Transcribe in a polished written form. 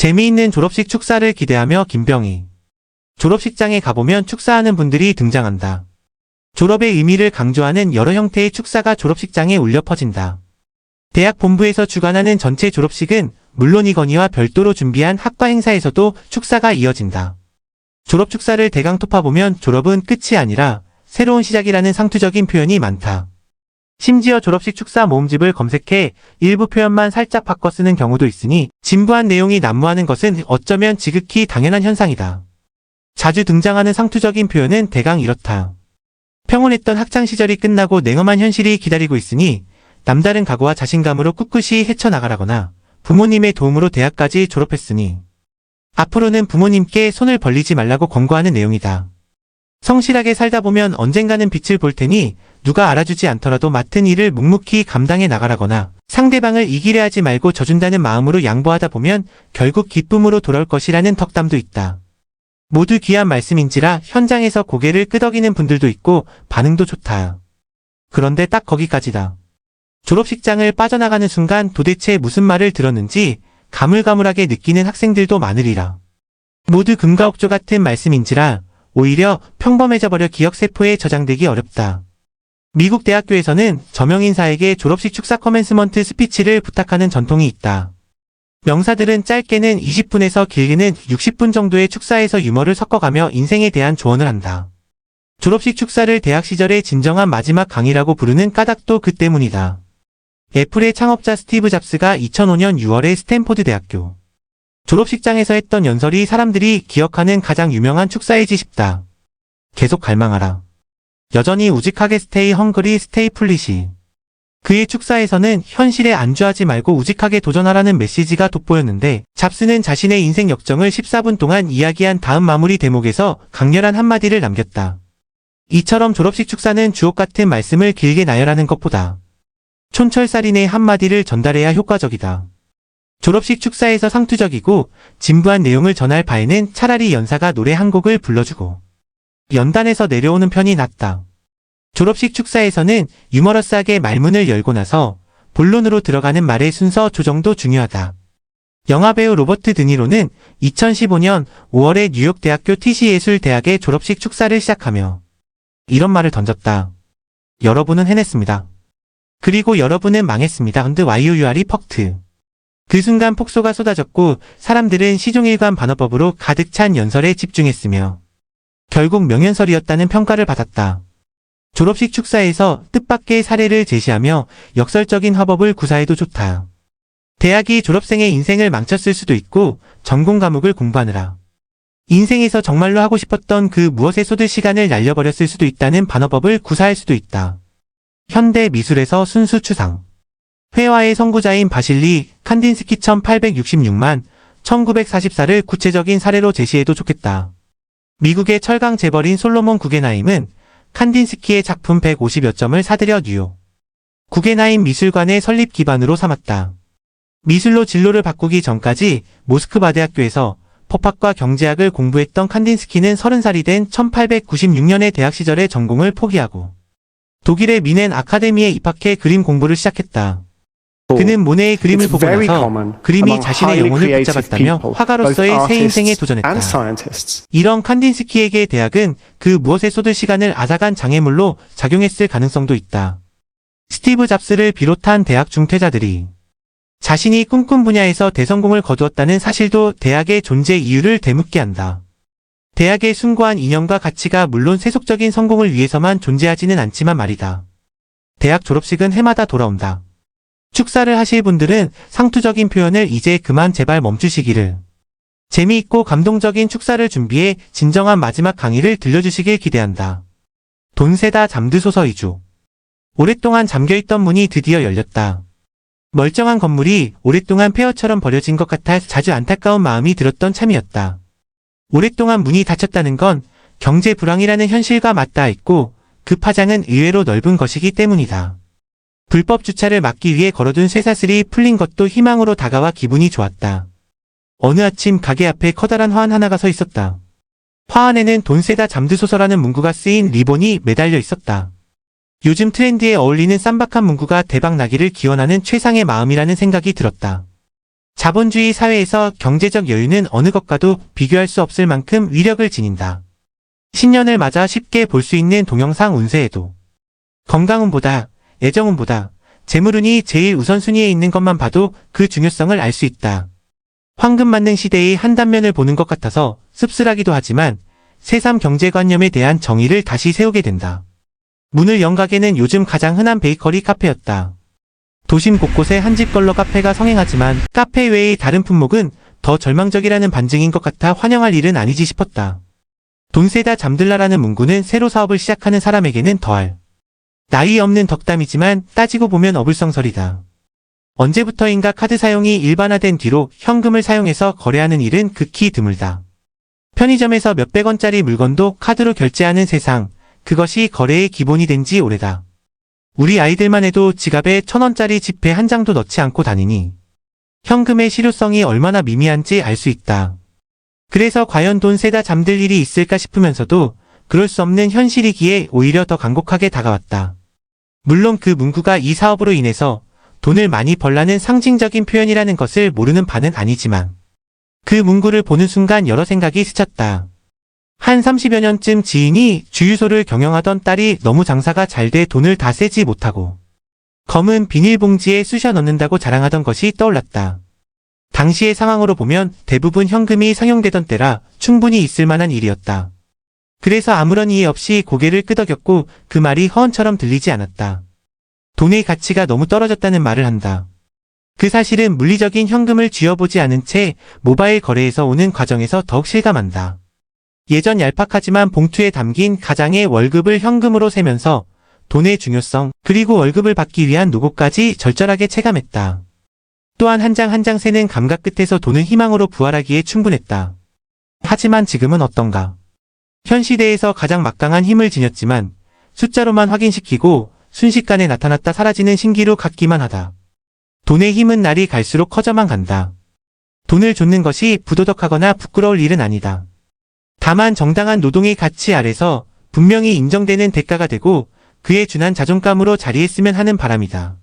재미있는 졸업식 축사를 기대하며 김병희. 졸업식장에 가보면 축사하는 분들이 등장한다. 졸업의 의미를 강조하는 여러 형태의 축사가 졸업식장에 울려 퍼진다. 대학 본부에서 주관하는 전체 졸업식은 물론이거니와 별도로 준비한 학과 행사에서도 축사가 이어진다. 졸업 축사를 대강 톱아보면 졸업은 끝이 아니라 새로운 시작이라는 상투적인 표현이 많다. 심지어 졸업식 축사 모음집을 검색해 일부 표현만 살짝 바꿔 쓰는 경우도 있으니 진부한 내용이 난무하는 것은 어쩌면 지극히 당연한 현상이다. 자주 등장하는 상투적인 표현은 대강 이렇다. 평온했던 학창시절이 끝나고 냉엄한 현실이 기다리고 있으니 남다른 각오와 자신감으로 꿋꿋이 헤쳐나가라거나 부모님의 도움으로 대학까지 졸업했으니 앞으로는 부모님께 손을 벌리지 말라고 권고하는 내용이다. 성실하게 살다 보면 언젠가는 빛을 볼 테니 누가 알아주지 않더라도 맡은 일을 묵묵히 감당해 나가라거나 상대방을 이기려 하지 말고 져준다는 마음으로 양보하다 보면 결국 기쁨으로 돌아올 것이라는 덕담도 있다. 모두 귀한 말씀인지라 현장에서 고개를 끄덕이는 분들도 있고 반응도 좋다. 그런데 딱 거기까지다. 졸업식장을 빠져나가는 순간 도대체 무슨 말을 들었는지 가물가물하게 느끼는 학생들도 많으리라. 모두 금과 옥조 같은 말씀인지라 오히려 평범해져버려 기억세포에 저장되기 어렵다. 미국 대학교에서는 저명인사에게 졸업식 축사 커맨스먼트 스피치를 부탁하는 전통이 있다. 명사들은 짧게는 20분에서 길게는 60분 정도의 축사에서 유머를 섞어가며 인생에 대한 조언을 한다. 졸업식 축사를 대학 시절의 진정한 마지막 강의라고 부르는 까닭도 그 때문이다. 애플의 창업자 스티브 잡스가 2005년 6월에 스탠포드 대학교 졸업식장에서 했던 연설이 사람들이 기억하는 가장 유명한 축사이지 싶다. 계속 갈망하라. 여전히 우직하게 스테이 헝그리 스테이 플릿이. 그의 축사에서는 현실에 안주하지 말고 우직하게 도전하라는 메시지가 돋보였는데 잡스는 자신의 인생 역정을 14분 동안 이야기한 다음 마무리 대목에서 강렬한 한마디를 남겼다. 이처럼 졸업식 축사는 주옥같은 말씀을 길게 나열하는 것보다 촌철살인의 한마디를 전달해야 효과적이다. 졸업식 축사에서 상투적이고 진부한 내용을 전할 바에는 차라리 연사가 노래 한 곡을 불러주고 연단에서 내려오는 편이 낫다. 졸업식 축사에서는 유머러스하게 말문을 열고 나서 본론으로 들어가는 말의 순서 조정도 중요하다. 영화배우 로버트 드니로는 2015년 5월에 뉴욕 대학교 TC예술대학의 졸업식 축사를 시작하며 이런 말을 던졌다. 여러분은 해냈습니다. 그리고 여러분은 망했습니다. 근데 YOUR이 퍽트. 그 순간 폭소가 쏟아졌고 사람들은 시종일관 반어법으로 가득 찬 연설에 집중했으며 결국 명연설이었다는 평가를 받았다. 졸업식 축사에서 뜻밖의 사례를 제시하며 역설적인 화법을 구사해도 좋다. 대학이 졸업생의 인생을 망쳤을 수도 있고 전공 과목을 공부하느라 인생에서 정말로 하고 싶었던 그 무엇에 쏟을 시간을 날려버렸을 수도 있다는 반어법을 구사할 수도 있다. 현대 미술에서 순수 추상. 회화의 선구자인 바실리 칸딘스키 1866만 1944를 구체적인 사례로 제시해도 좋겠다. 미국의 철강 재벌인 솔로몬 구겐하임은 칸딘스키의 작품 150여 점을 사들여 뉴욕 구겐하임 미술관의 설립 기반으로 삼았다. 미술로 진로를 바꾸기 전까지 모스크바 대학교에서 법학과 경제학을 공부했던 칸딘스키는 30살이 된 1896년의 대학 시절의 전공을 포기하고 독일의 미넨 아카데미에 입학해 그림 공부를 시작했다. 그는 모네의 그림을 보고 나서 그림이 자신의 영혼을 붙잡았다며 화가로서의 새 인생에 도전했다. 이런 칸딘스키에게 대학은 그 무엇에 쏟을 시간을 앗아간 장애물로 작용했을 가능성도 있다. 스티브 잡스를 비롯한 대학 중퇴자들이 자신이 꿈꾼 분야에서 대성공을 거두었다는 사실도 대학의 존재 이유를 되묻게 한다. 대학의 숭고한 이념과 가치가 물론 세속적인 성공을 위해서만 존재하지는 않지만 말이다. 대학 졸업식은 해마다 돌아온다. 축사를 하실 분들은 상투적인 표현을 이제 그만 제발 멈추시기를. 재미있고 감동적인 축사를 준비해 진정한 마지막 강의를 들려주시길 기대한다. 돈세다 잠드소서 2주. 오랫동안 잠겨있던 문이 드디어 열렸다. 멀쩡한 건물이 오랫동안 폐허처럼 버려진 것 같아 자주 안타까운 마음이 들었던 참이었다. 오랫동안 문이 닫혔다는 건 경제 불황이라는 현실과 맞닿아 있고 그 파장은 의외로 넓은 것이기 때문이다. 불법 주차를 막기 위해 걸어둔 쇠사슬이 풀린 것도 희망으로 다가와 기분이 좋았다. 어느 아침 가게 앞에 커다란 화환 하나가 서 있었다. 화환에는 돈세다 잠드소서라는 문구가 쓰인 리본이 매달려 있었다. 요즘 트렌드에 어울리는 쌈박한 문구가 대박 나기를 기원하는 최상의 마음이라는 생각이 들었다. 자본주의 사회에서 경제적 여유는 어느 것과도 비교할 수 없을 만큼 위력을 지닌다. 신년을 맞아 쉽게 볼 수 있는 동영상 운세에도 건강운보다, 애정운보다, 재물운이 제일 우선순위에 있는 것만 봐도 그 중요성을 알 수 있다. 황금만능 시대의 한 단면을 보는 것 같아서 씁쓸하기도 하지만 새삼 경제관념에 대한 정의를 다시 세우게 된다. 문을 연 가게는 요즘 가장 흔한 베이커리 카페였다. 도심 곳곳에 한 집 걸러 카페가 성행하지만 카페 외의 다른 품목은 더 절망적이라는 반증인 것 같아 환영할 일은 아니지 싶었다. 돈 세다 잠들라라는 문구는 새로 사업을 시작하는 사람에게는 더할 나위 없는 덕담이지만 따지고 보면 어불성설이다. 언제부터인가 카드 사용이 일반화된 뒤로 현금을 사용해서 거래하는 일은 극히 드물다. 편의점에서 몇백 원짜리 물건도 카드로 결제하는 세상, 그것이 거래의 기본이 된 지 오래다. 우리 아이들만 해도 지갑에 1,000원짜리 지폐 한 장도 넣지 않고 다니니 현금의 실효성이 얼마나 미미한지 알 수 있다. 그래서 과연 돈 세다 잠들 일이 있을까 싶으면서도 그럴 수 없는 현실이기에 오히려 더 간곡하게 다가왔다. 물론 그 문구가 이 사업으로 인해서 돈을 많이 벌라는 상징적인 표현이라는 것을 모르는 바는 아니지만 그 문구를 보는 순간 여러 생각이 스쳤다. 한 30여 년쯤 지인이 주유소를 경영하던 딸이 너무 장사가 잘 돼 돈을 다 세지 못하고 검은 비닐봉지에 쑤셔 넣는다고 자랑하던 것이 떠올랐다. 당시의 상황으로 보면 대부분 현금이 상용되던 때라 충분히 있을 만한 일이었다. 그래서 아무런 이해 없이 고개를 끄덕였고 그 말이 허언처럼 들리지 않았다. 돈의 가치가 너무 떨어졌다는 말을 한다. 그 사실은 물리적인 현금을 쥐어보지 않은 채 모바일 거래에서 오는 과정에서 더욱 실감한다. 예전 얄팍하지만 봉투에 담긴 가장의 월급을 현금으로 세면서 돈의 중요성 그리고 월급을 받기 위한 노고까지 절절하게 체감했다. 또한 한 장 한 장 세는 감각 끝에서 돈은 희망으로 부활하기에 충분했다. 하지만 지금은 어떤가? 현 시대에서 가장 막강한 힘을 지녔지만 숫자로만 확인시키고 순식간에 나타났다 사라지는 신기루 같기만 하다. 돈의 힘은 날이 갈수록 커져만 간다. 돈을 쫓는 것이 부도덕하거나 부끄러울 일은 아니다. 다만 정당한 노동의 가치 아래서 분명히 인정되는 대가가 되고 그에 준한 자존감으로 자리했으면 하는 바람이다.